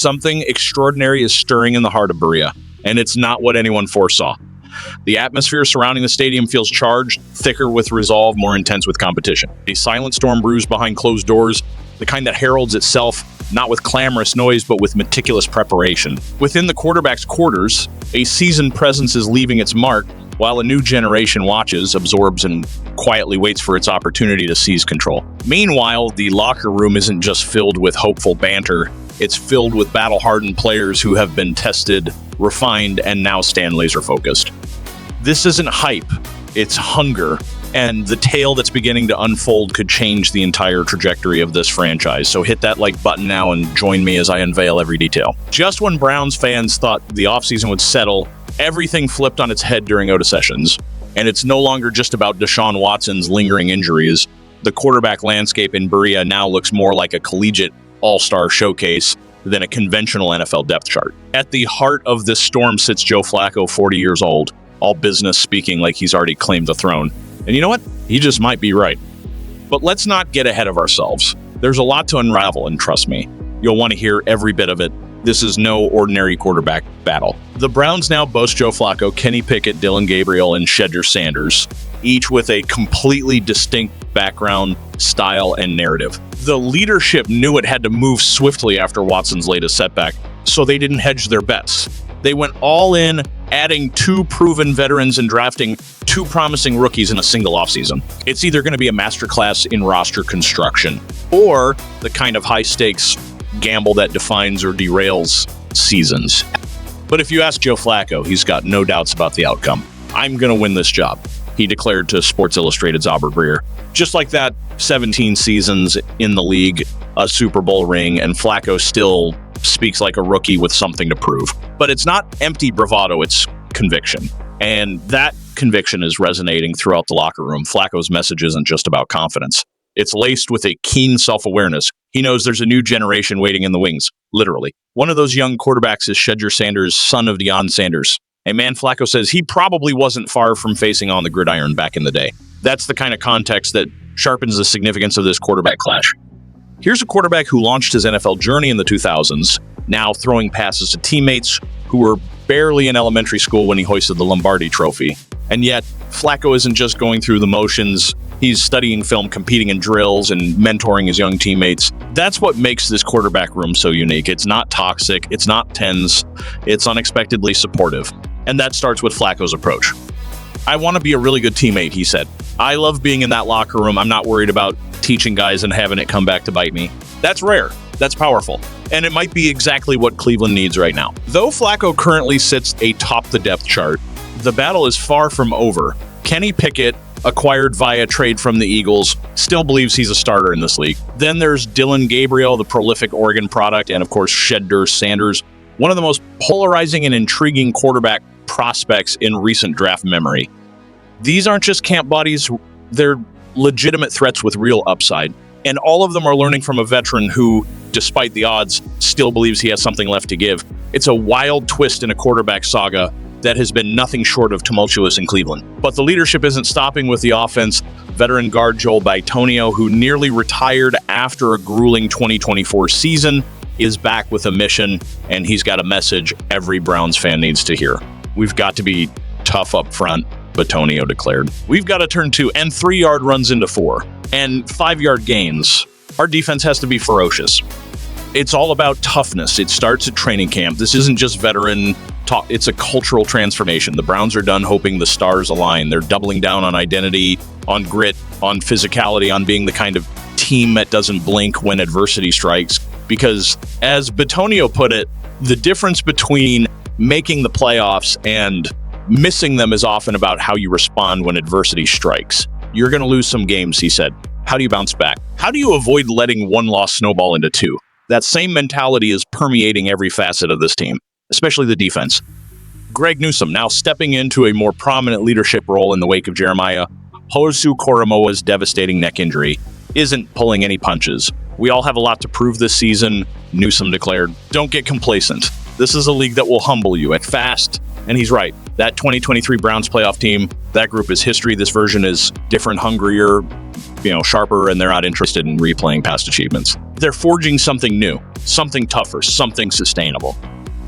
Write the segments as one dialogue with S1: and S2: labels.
S1: Something extraordinary is stirring in the heart of Berea, and it's not what anyone foresaw. The atmosphere surrounding the stadium feels charged, thicker with resolve, more intense with competition. A silent storm brews behind closed doors, the kind that heralds itself not with clamorous noise, but with meticulous preparation. Within the quarterback's quarters, a seasoned presence is leaving its mark, while a new generation watches, absorbs, and quietly waits for its opportunity to seize control. Meanwhile, the locker room isn't just filled with hopeful banter, it's filled with battle-hardened players who have been tested, refined, and now stand laser-focused. This isn't hype, it's hunger, and the tale that's beginning to unfold could change the entire trajectory of this franchise. So hit that like button now and join me as I unveil every detail. Just when Browns fans thought the offseason would settle, everything flipped on its head during OTA sessions. And it's no longer just about Deshaun Watson's lingering injuries. The quarterback landscape in Berea now looks more like a collegiate all-star showcase than a conventional NFL depth chart. At the heart of this storm sits Joe Flacco, 40 years old, all business speaking like he's already claimed the throne. And you know what? He just might be right. But let's not get ahead of ourselves. There's a lot to unravel, and trust me, you'll want to hear every bit of it. This is no ordinary quarterback battle. The Browns now boast Joe Flacco, Kenny Pickett, Dillon Gabriel, and Shedeur Sanders, each with a completely distinct background, style, and narrative. The leadership knew it had to move swiftly after Watson's latest setback, so they didn't hedge their bets. They went all in, adding 2 proven veterans and drafting 2 promising rookies in a single offseason. It's either going to be a masterclass in roster construction or the kind of high-stakes gamble that defines or derails seasons. But if you ask Joe Flacco, he's got no doubts about the outcome. I'm going to win this job, he declared to Sports Illustrated's Albert Breer. Just like that, 17 seasons in the league, a Super Bowl ring, and Flacco still speaks like a rookie with something to prove. But it's not empty bravado, it's conviction. And that conviction is resonating throughout the locker room. Flacco's message isn't just about confidence. It's laced with a keen self-awareness. He knows there's a new generation waiting in the wings, literally. One of those young quarterbacks is Shedeur Sanders, son of Deion Sanders. A man Flacco says he probably wasn't far from facing on the gridiron back in the day. That's the kind of context that sharpens the significance of this quarterback clash. Here's a quarterback who launched his NFL journey in the 2000s, now throwing passes to teammates who were barely in elementary school when he hoisted the Lombardi Trophy. And yet, Flacco isn't just going through the motions. He's studying film, competing in drills, and mentoring his young teammates. That's what makes this quarterback room so unique. It's not toxic, it's not tense, it's unexpectedly supportive. And that starts with Flacco's approach. I want to be a really good teammate, he said. I love being in that locker room. I'm not worried about teaching guys and having it come back to bite me. That's rare. That's powerful. And it might be exactly what Cleveland needs right now. Though Flacco currently sits atop the depth chart, the battle is far from over. Kenny Pickett, acquired via trade from the Eagles, still believes he's a starter in this league. Then there's Dillon Gabriel, the prolific Oregon product, and of course Shedeur Sanders, one of the most polarizing and intriguing quarterback prospects in recent draft memory. These aren't just camp bodies, they're legitimate threats with real upside. And all of them are learning from a veteran who, despite the odds, still believes he has something left to give. It's a wild twist in a quarterback saga that has been nothing short of tumultuous in Cleveland. But the leadership isn't stopping with the offense. Veteran guard Joel Bitonio, who nearly retired after a grueling 2024 season, is back with a mission, and he's got a message every Browns fan needs to hear. We've got to be tough up front, Bitonio declared. We've got to turn 2 and 3-yard runs into 4, and 5-yard gains. Our defense has to be ferocious. It's all about toughness. It starts at training camp. This isn't just veteran talk. It's a cultural transformation. The Browns are done hoping the stars align. They're doubling down on identity, on grit, on physicality, on being the kind of team that doesn't blink when adversity strikes. Because, as Bitonio put it, the difference between making the playoffs and missing them is often about how you respond when adversity strikes. You're going to lose some games, he said. How do you bounce back? How do you avoid letting one loss snowball into 2? That same mentality is permeating every facet of this team, especially the defense. Greg Newsome now stepping into a more prominent leadership role in the wake of Jeremiah Owusu-Koramoah's devastating neck injury, isn't pulling any punches. We all have a lot to prove this season, Newsome declared. Don't get complacent. This is a league that will humble you at fast. And he's right. That 2023 Browns playoff team, that group is history. This version is different, hungrier, sharper, and they're not interested in replaying past achievements. They're forging something new, something tougher, something sustainable.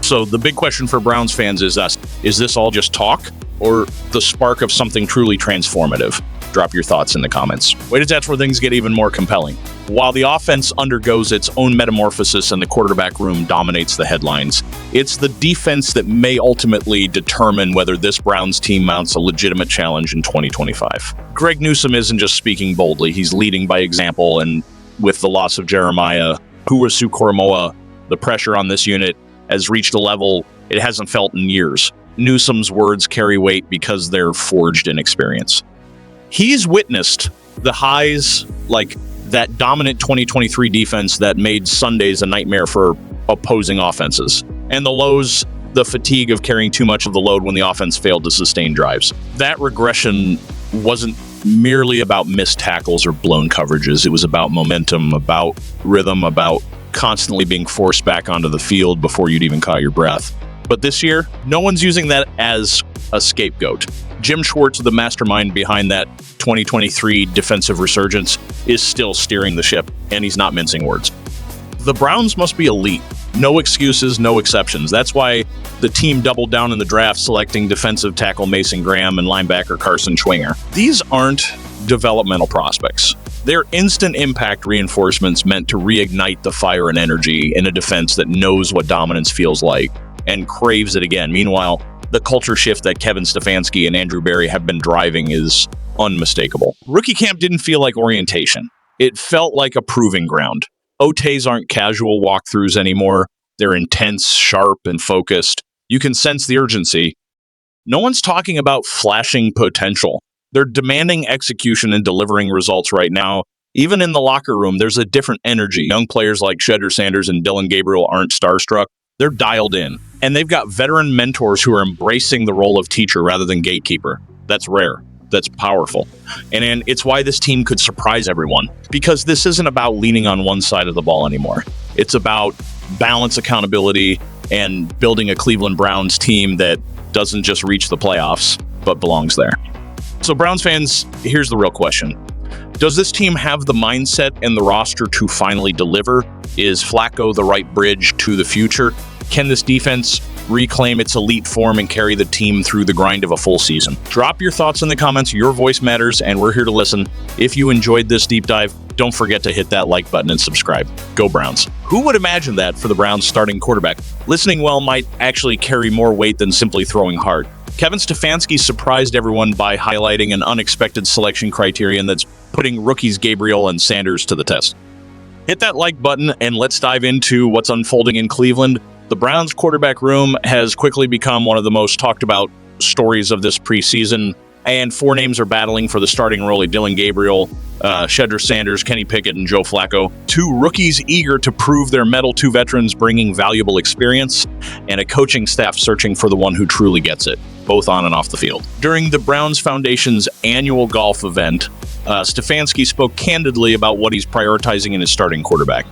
S1: So the big question for Browns fans is this all just talk or the spark of something truly transformative? Drop your thoughts in the comments. Wait till that's where things get even more compelling. While the offense undergoes its own metamorphosis and the quarterback room dominates the headlines, it's the defense that may ultimately determine whether this Browns team mounts a legitimate challenge in 2025. Greg Newsome isn't just speaking boldly, he's leading by example, and with the loss of Jeremiah, Owusu-Koramoah, the pressure on this unit has reached a level it hasn't felt in years. Newsome's words carry weight because they're forged in experience. He's witnessed the highs, like that dominant 2023 defense that made Sundays a nightmare for opposing offenses, and the lows, the fatigue of carrying too much of the load when the offense failed to sustain drives. That regression wasn't merely about missed tackles or blown coverages. It was about momentum, about rhythm, about constantly being forced back onto the field before you'd even caught your breath. But this year, no one's using that as a scapegoat. Jim Schwartz, the mastermind behind that 2023 defensive resurgence, is still steering the ship, and he's not mincing words. The Browns must be elite. No excuses, no exceptions. That's why the team doubled down in the draft, selecting defensive tackle Mason Graham and linebacker Carson Schwinger. These aren't developmental prospects. They're instant impact reinforcements meant to reignite the fire and energy in a defense that knows what dominance feels like and craves it again. Meanwhile, the culture shift that Kevin Stefanski and Andrew Berry have been driving is unmistakable. Rookie camp didn't feel like orientation. It felt like a proving ground. OTAs aren't casual walkthroughs anymore. They're intense, sharp, and focused. You can sense the urgency. No one's talking about flashing potential. They're demanding execution and delivering results right now. Even in the locker room, there's a different energy. Young players like Shedeur Sanders and Dylan Gabriel aren't starstruck. They're dialed in. And they've got veteran mentors who are embracing the role of teacher rather than gatekeeper. That's rare. That's powerful. And it's why this team could surprise everyone. Because this isn't about leaning on one side of the ball anymore. It's about balance, accountability, and building a Cleveland Browns team that doesn't just reach the playoffs, but belongs there. So Browns fans, here's the real question. Does this team have the mindset and the roster to finally deliver? Is Flacco the right bridge to the future? Can this defense reclaim its elite form and carry the team through the grind of a full season? Drop your thoughts in the comments. Your voice matters, and we're here to listen. If you enjoyed this deep dive, don't forget to hit that like button and subscribe. Go Browns. Who would imagine that for the Browns starting quarterback? Listening well might actually carry more weight than simply throwing hard. Kevin Stefanski surprised everyone by highlighting an unexpected selection criterion that's putting rookies Gabriel and Sanders to the test. Hit that like button and let's dive into what's unfolding in Cleveland. The Browns quarterback room has quickly become one of the most talked about stories of this preseason, and four names are battling for the starting role: Dylan Gabriel, Shedeur Sanders, Kenny Pickett, and Joe Flacco. Two rookies eager to prove their mettle, two veterans bringing valuable experience, and a coaching staff searching for the one who truly gets it, both on and off the field. During the Browns Foundation's annual golf event, Stefanski spoke candidly about what he's prioritizing in his starting quarterback.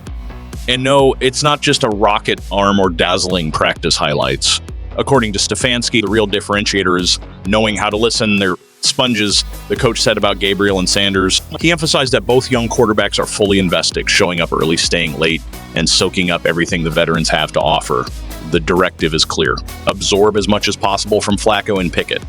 S1: And no, it's not just a rocket arm or dazzling practice highlights. According to Stefanski, the real differentiator is knowing how to listen. They're sponges, the coach said about Gabriel and Sanders. He emphasized that both young quarterbacks are fully invested, showing up early, staying late, and soaking up everything the veterans have to offer. The directive is clear. Absorb as much as possible from Flacco and Pickett.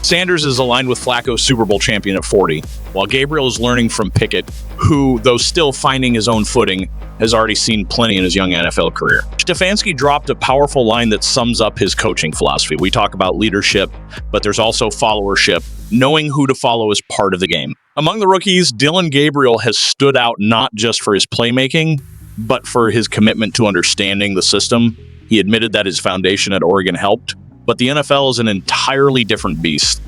S1: Sanders is aligned with Flacco's Super Bowl champion at 40, while Gabriel is learning from Pickett, who, though still finding his own footing, has already seen plenty in his young NFL career. Stefanski dropped a powerful line that sums up his coaching philosophy. We talk about leadership, but there's also followership. Knowing who to follow is part of the game. Among the rookies, Dylan Gabriel has stood out not just for his playmaking, but for his commitment to understanding the system. He admitted that his foundation at Oregon helped, but the NFL is an entirely different beast.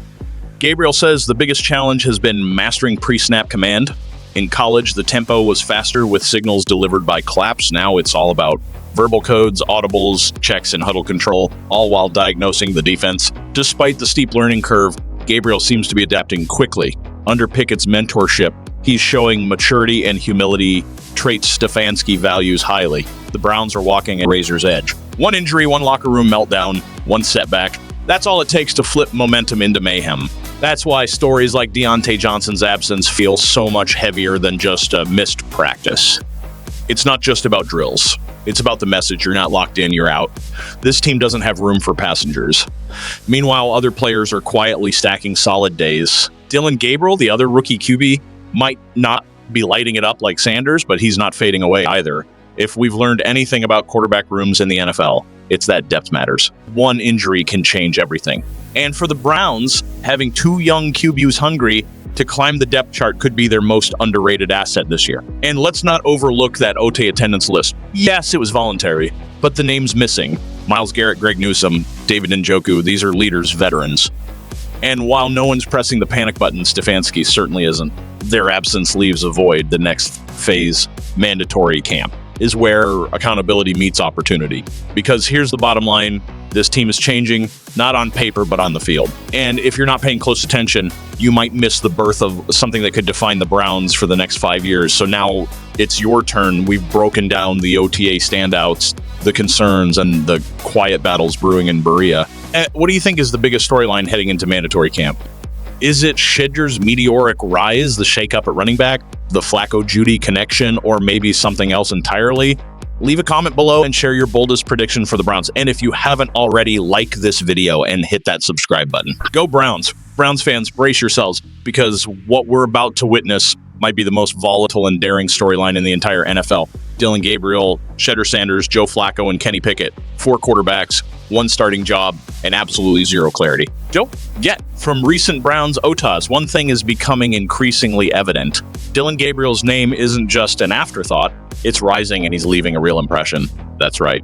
S1: Gabriel says the biggest challenge has been mastering pre-snap command. In college, the tempo was faster with signals delivered by claps. Now it's all about verbal codes, audibles, checks, and huddle control, all while diagnosing the defense. Despite the steep learning curve, Gabriel seems to be adapting quickly. Under Pickett's mentorship, he's showing maturity and humility, traits Stefanski values highly. The Browns are walking at razor's edge. One injury, one locker room meltdown, one setback, That's all it takes to flip momentum into mayhem. That's why stories like Deontay Johnson's absence feel so much heavier than just a missed practice. It's not just about drills. It's about the message. You're not locked in, you're out. This team doesn't have room for passengers. Meanwhile, other players are quietly stacking solid days. Dillon Gabriel, the other rookie QB, might not be lighting it up like Sanders, but he's not fading away either. If we've learned anything about quarterback rooms in the NFL, it's that depth matters. One injury can change everything. And for the Browns, having two young QBs hungry to climb the depth chart could be their most underrated asset this year. And let's not overlook that OTA attendance list. Yes, it was voluntary, but the names missing. Myles Garrett, Greg Newsome, David Njoku, these are leaders, veterans. And while no one's pressing the panic button, Stefanski certainly isn't. Their absence leaves a void. The next phase, mandatory camp, is where accountability meets opportunity. Because here's the bottom line, this team is changing, not on paper, but on the field. And if you're not paying close attention, you might miss the birth of something that could define the Browns for the next 5 years. So now it's your turn. We've broken down the OTA standouts, the concerns, and the quiet battles brewing in Berea. What do you think is the biggest storyline heading into mandatory camp? Is it Shedger's meteoric rise, the shakeup at running back, the Flacco-Judy connection, or maybe something else entirely? Leave a comment below and share your boldest prediction for the Browns. And if you haven't already, like this video and hit that subscribe button. Go Browns! Browns fans, brace yourselves, because what we're about to witness might be the most volatile and daring storyline in the entire NFL. Dillon Gabriel, Shedder Sanders, Joe Flacco, and Kenny Pickett. 4 quarterbacks, 1 starting job, and absolutely zero clarity. Joe? Yet, from recent Browns OTAs, one thing is becoming increasingly evident. Dillon Gabriel's name isn't just an afterthought, it's rising and he's leaving a real impression. That's right.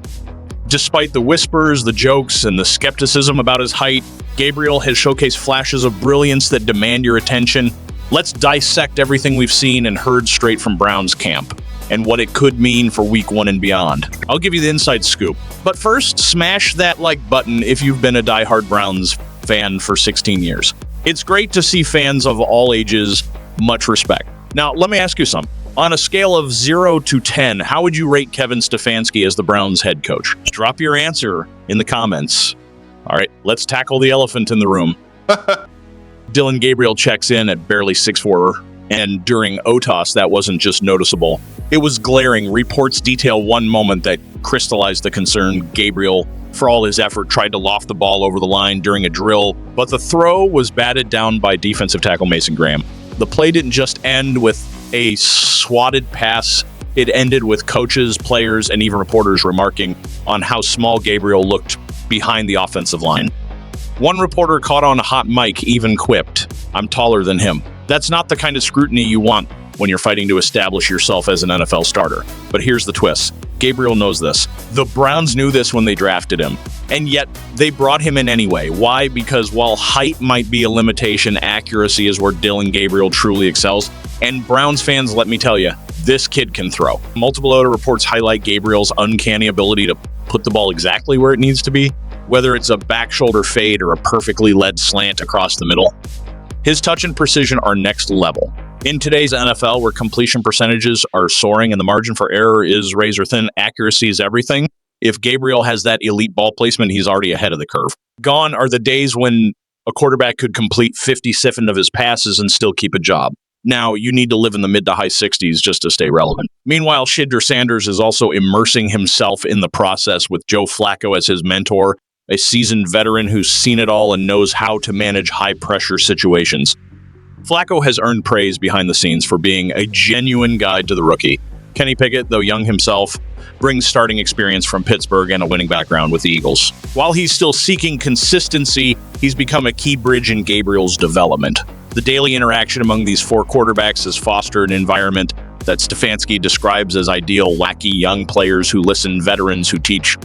S1: Despite the whispers, the jokes, and the skepticism about his height, Gabriel has showcased flashes of brilliance that demand your attention. Let's dissect everything we've seen and heard straight from Browns camp, and what it could mean for week 1 and beyond. I'll give you the inside scoop. But first, smash that like button if you've been a diehard Browns fan for 16 years. It's great to see fans of all ages, much respect. Now, let me ask you something. On a scale of 0 to 10, how would you rate Kevin Stefanski as the Browns head coach? Drop your answer in the comments. All right, let's tackle the elephant in the room. Dillon Gabriel checks in at barely 6'4", and during OTAS, that wasn't just noticeable. It was glaring. Reports detail one moment that crystallized the concern. Gabriel, for all his effort, tried to loft the ball over the line during a drill, but the throw was batted down by defensive tackle Mason Graham. The play didn't just end with a swatted pass. It ended with coaches, players, and even reporters remarking on how small Gabriel looked behind the offensive line. One reporter caught on a hot mic even quipped, "I'm taller than him." That's not the kind of scrutiny you want when you're fighting to establish yourself as an NFL starter. But here's the twist. Gabriel knows this. The Browns knew this when they drafted him, and yet they brought him in anyway. Why? Because while height might be a limitation, accuracy is where Dillon Gabriel truly excels. And Browns fans, let me tell you, this kid can throw. Multiple other reports highlight Gabriel's uncanny ability to put the ball exactly where it needs to be, whether it's a back shoulder fade or a perfectly led slant across the middle. His touch and precision are next level. In today's NFL, where completion percentages are soaring and the margin for error is razor thin, accuracy is everything. If Gabriel has that elite ball placement, he's already ahead of the curve. Gone are the days when a quarterback could complete 57% of his passes and still keep a job. Now, you need to live in the mid to high 60s just to stay relevant. Meanwhile, Shedder Sanders is also immersing himself in the process with Joe Flacco as his mentor, a seasoned veteran who's seen it all and knows how to manage high-pressure situations. Flacco has earned praise behind the scenes for being a genuine guide to the rookie. Kenny Pickett, though young himself, brings starting experience from Pittsburgh and a winning background with the Eagles. While he's still seeking consistency, he's become a key bridge in Gabriel's development. The daily interaction among these 4 quarterbacks has fostered an environment that Stefanski describes as ideal, wacky young players who listen, veterans who teach.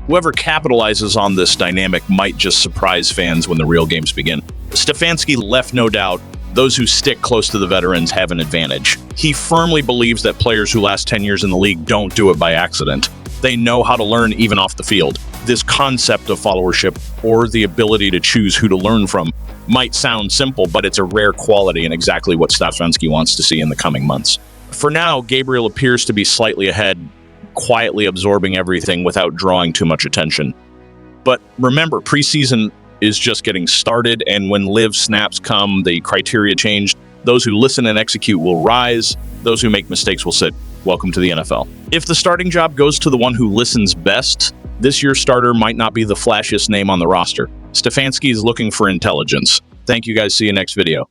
S1: Whoever capitalizes on this dynamic might just surprise fans when the real games begin. Stefanski left no doubt those who stick close to the veterans have an advantage. He firmly believes that players who last 10 years in the league don't do it by accident. They know how to learn even off the field. This concept of followership, or the ability to choose who to learn from, might sound simple, but it's a rare quality and exactly what Stefanski wants to see in the coming months. For now, Gabriel appears to be slightly ahead, quietly absorbing everything without drawing too much attention. But remember, preseason is just getting started, and when live snaps come, the criteria changed. Those who listen and execute will rise. Those who make mistakes will sit. Welcome to the NFL. If the starting job goes to the one who listens best, this year's starter might not be the flashiest name on the roster. Stefanski is looking for intelligence. Thank you guys. See you next video.